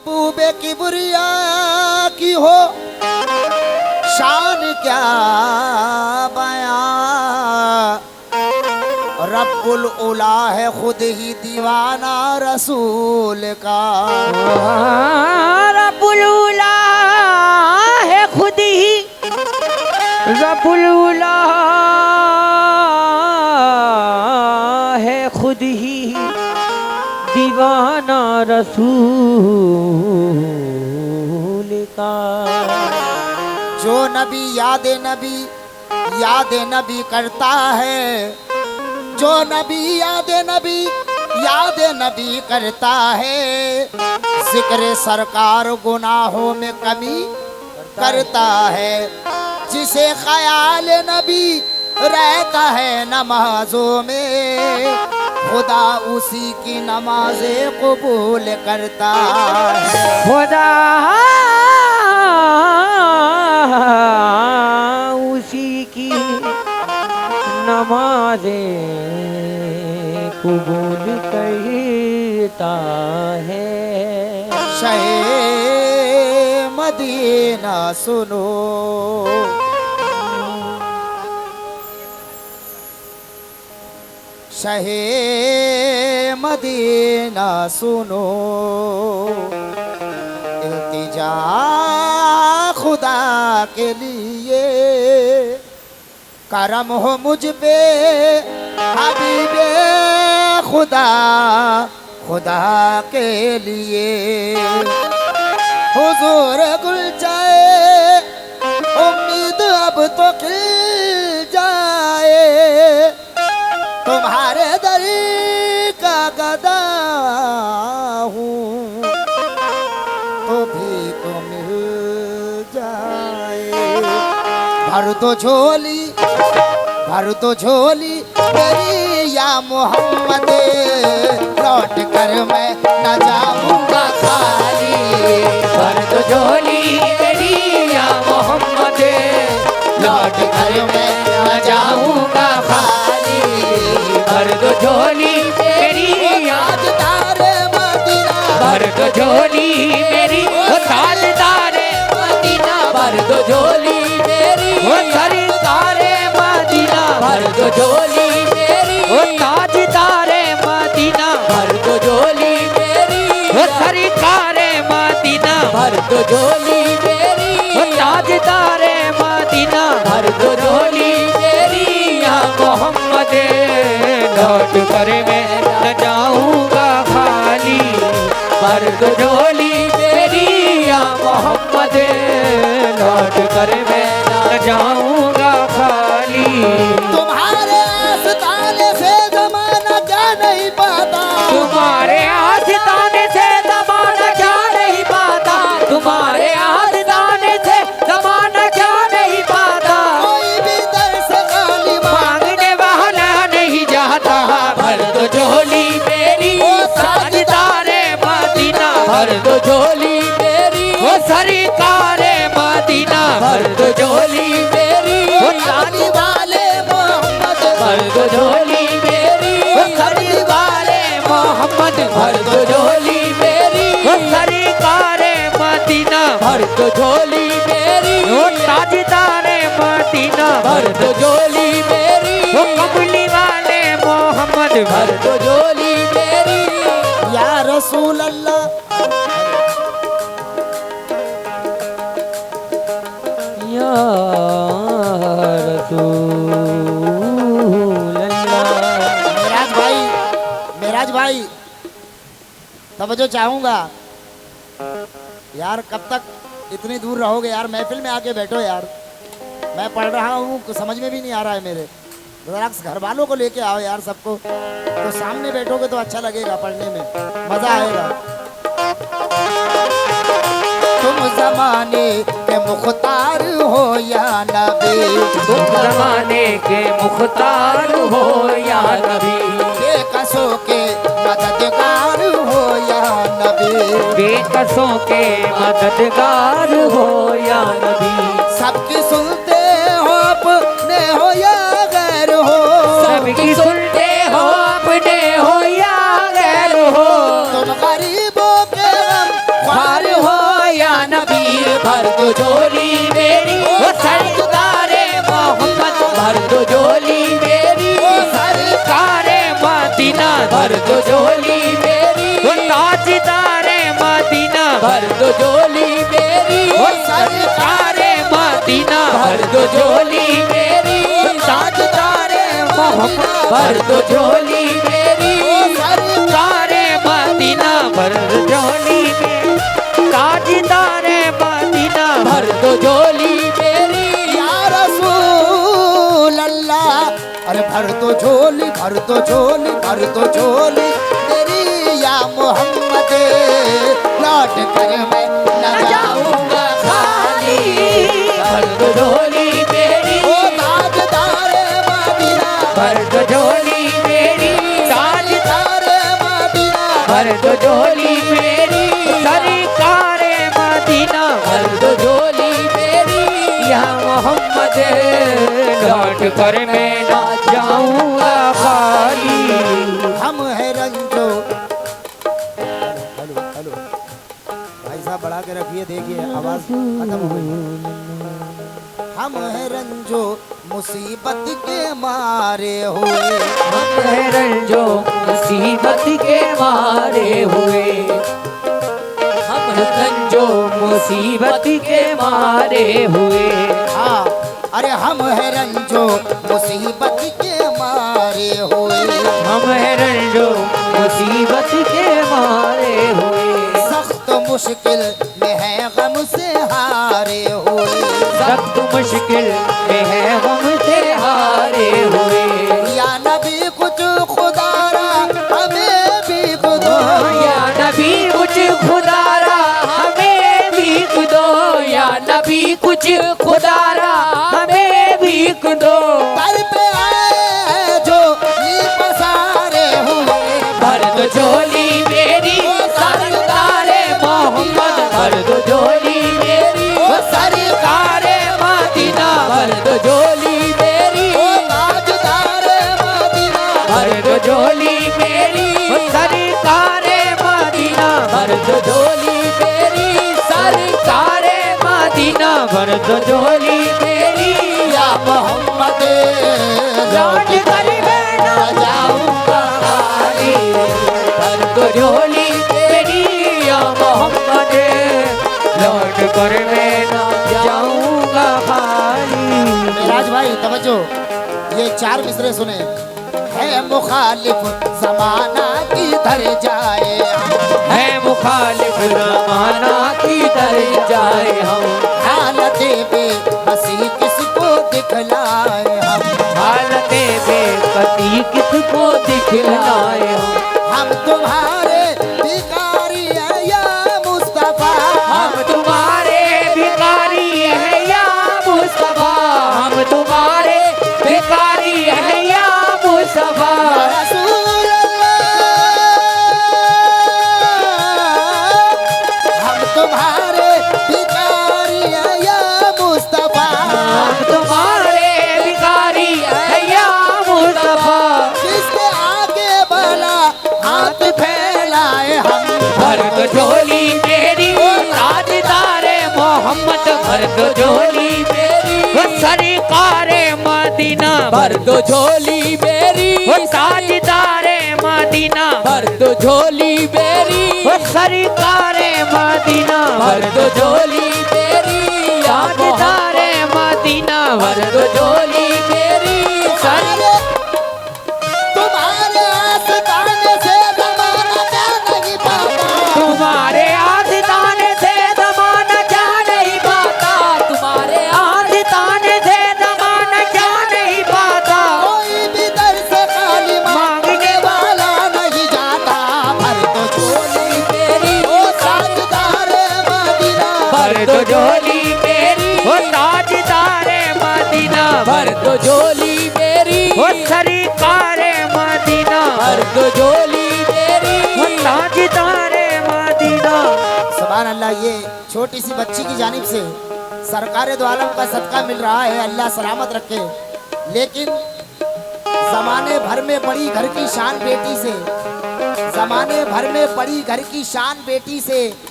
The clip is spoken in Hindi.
महबूबे किबरिया की हो शान क्या बयां, रब्बुल उला है खुद ही दीवाना रसूल का। रब्बुल उला है खुद ही, रब्बुल उला है खुद ही दीवाना रसूल का। जो नबी याद नबी करता है, जो नबी याद नबी करता है, जिक्र सरकार गुनाहों में कमी करता है। जिसे ख्याल नबी रहता है नमाजों में, खुदा उसी की नमाजें कबूल करता है। खुदा उसी की नमाजें कबूल करता है। शहे मदीना सुनो, शहे मदीना सुनो, इल्तिजा खुदा के लिए, करम हो मुझ पे हबीबे खुदा, खुदा के लिए। हुजूर गुल जाए उम्मीद अब तो खिल जाए, तुम्हारे दर का गदा हूँ तो भी तो मिल जाए। भर दो झोली मेरी या मोहम्मद, लौट कर मैं न जाऊंगा खाली। भर दो झोली मेरी या मोहम्मद, लौट कर मैं न जाऊंगा खाली। भर दो झोली मेरी ताजदारे मदीना, भर दो झोली मेरी वो ताजदारे मदीना, भर दो झोली मेरी वो सरकारे मदीना, भर दो झोली मेरी वो ताजदारे मदीना, भर दो झोली मेरी वो सरकारे मदीना, भर दो झोली मेरी वो ताजदारे मदीना, भर दो झोली मेरी या मोहम्मद, लौट कर मैं न जाऊंगा खाली। भर दो झोली मेरी या मोहम्मद, लौट कर मैं न जाऊंगा खाली। तुम्हारे आस्ताने से जमाना क्या नहीं पाता, तुम्हारे आस्ताने से जमाना क्या नहीं पाता, तुम्हारे आस्ताने से जमाना क्या नहीं पाता। कोई भी दर से खाली मांगने वाला नहीं जाता। भर दो झोली मेरी वो ताजदारे मदीना, भर दो झोली मेरी वो सरकारे मदीना, भर दो झोली मेरी वो मांगने वाले मोहम्मद, भर दो झोली मेरी वो सरकारे मोहम्मद, भर दो झोली मेरी वो सरकारे मदीना, भर दो झोली मेरी वो ताजदारे मदीना, भर दो झोली मेरी वो कबूली वाले मोहम्मद, भर दो झोली मेरी या रसूल अल्लाह। या रसूल अल्लाह। मेराज भाई तवज्जो चाहूंगा यार, कब तक इतनी दूर रहोगे यार? महफिल में आके बैठो यार, मैं पढ़ रहा हूँ, समझ में भी नहीं आ रहा है मेरे। जरा घर वालों को लेके आओ यार सबको, तो सामने बैठोगे तो अच्छा लगेगा, पढ़ने में मजा आएगा। तुम जमाने के मुख्तार हो या नबी, तुम जमाने के मुख्तार हो या नबी, बेकसों के मददगार हो या नबी, बेकसों के मददगार हो या नबी। सबकी सुनते हो अपने हो या गैर हो, सबकी सुनते हो अपने हो या गैर हो। तुम गरीबों के गम ख्वार दो झोली मेरी वो सरकारे मोहम्मद भर दो झोली मेरी वो सरकारे मदीना भर दो झोली मेरी वो ताजदारे मदीना भर दो झोली मेरी वो सरकारे मदीना भर दो झोली मेरी ताजदारे मोहम्मद भर दो झोली मेरी सरकारे मदीना भर दो झोली मेरी ताजदारे मदीना भर दो झोली मेरी या रसूल अल्लाह, अरे भर दो झोली, भर दो झोली, भर दो झोली मेरी या मोहम्मद, लौट कर मैं न जाऊंगा खाली। भर दो झोली मेरी ओ ताजदारे मदीना, भर दो झोली मेरी ताजदारे मदीना, भर दो झोली मेरी सरकारे मदीना भर दो झोली मेरी या मोहम्मद, लौट कर मैं ना जाऊंगा खाली। हम है रंजो। हेलो हेलो भाई साहब बढ़ा के रखिए, देखिए आवाज खत्म हो गई। हम है रंजो मुसीबत के मारे हुए, हम हैं रंजो मुसीबत के मारे हुए, हम हैं रंजो मुसीबत के मारे हुए, हाँ अरे हम है रंजो मुसीबत के मारे हुए, हम हैं रंजो मुसीबत के मारे हुए, सख्त मुश्किल में है गम से हारे हुए, सख्त मुश्किल में है हमसे हारे हुए, या नबी कुछ खुदारा हमें भी खुदा, या नबी कुछ खुदारा हमें भी दो, या नबी कुछ खुदारा हमें भी दो, दर पे आए जो नी पसारे हुए, भर दो झोली मेरी सरकारे मोहम्मद भर दो झोली मेरी वो सरकारे मदीना भर दो झोली मेरी ओ ताजदारे मदीना, भर दो झोली मेरी वो सरकारे मदीना भर दो झोली मेरी सरकारे मदीना भर दो झोली मेरी या मोहम्मद, लौट कर मैं ना जाऊंगा खाली। भर दो झोली मेरी या मोहम्मद, लौट कर मैं ना जाऊंगा खाली। मेराज भाई तवज्जो, ये चार मिसरे सुने। है मुखालिफ जमाना किधर जाए हम, है मुखालिफ जमाना किधर जाए हम, हालत बेबसी किसको दिखलाए हम, हालते बेपति किसको दिखलाए हम तुम्हारे भिखारी हैं या मुस्तफा, हम तुम्हारे भिखारी हैं या मुस्तफा, हम तुम्हारे भिखारी हैं या मुस्तफा, रसूल अल्लाह, हम तुम्हारे भिखारी हैं या मुस्तफा, हम तुम्हारे भिखारी हैं या मुस्तफा, किसके आगे भला हाथ फैलाए हम, भर दो झोली मेरी ताजदारे मोहम्मद भर दो झोली मेरी वो सरकारे मदीना भर दो झोली मेरी वो ताजदारे मदीना भर दो झोली मेरी वो सरकारे मदीना भर दो झोली मेरी ताजदारे मदीना भर दो झोली मेरी तुम्हारे आस्ताने से जमाना क्या नहीं पाता, तुम्हारे आस्ताने से ज़माना क्या नहीं पाता, तुम्हारे आस्ताने से ज़माना क्या नहीं पाता, कोई भी दर से खाली मांगने वाला नहीं जाता, भर दो झोली मेरी ओ ताजदारे मदीना, भर दो झोली मेरी वो ताजदारे मदीना भर दो झोली मेरी वो सरकारे मदीना भर दो झोली मेरी वो ताजदारे मदीना। सुभान अल्लाह, ये छोटी सी बच्ची की जानिब से सरकार दो आलम का सदका मिल रहा है, अल्लाह सलामत रखे। लेकिन जमाने भर में पड़ी घर की शान बेटी से, जमाने भर में पड़ी घर की शान बेटी से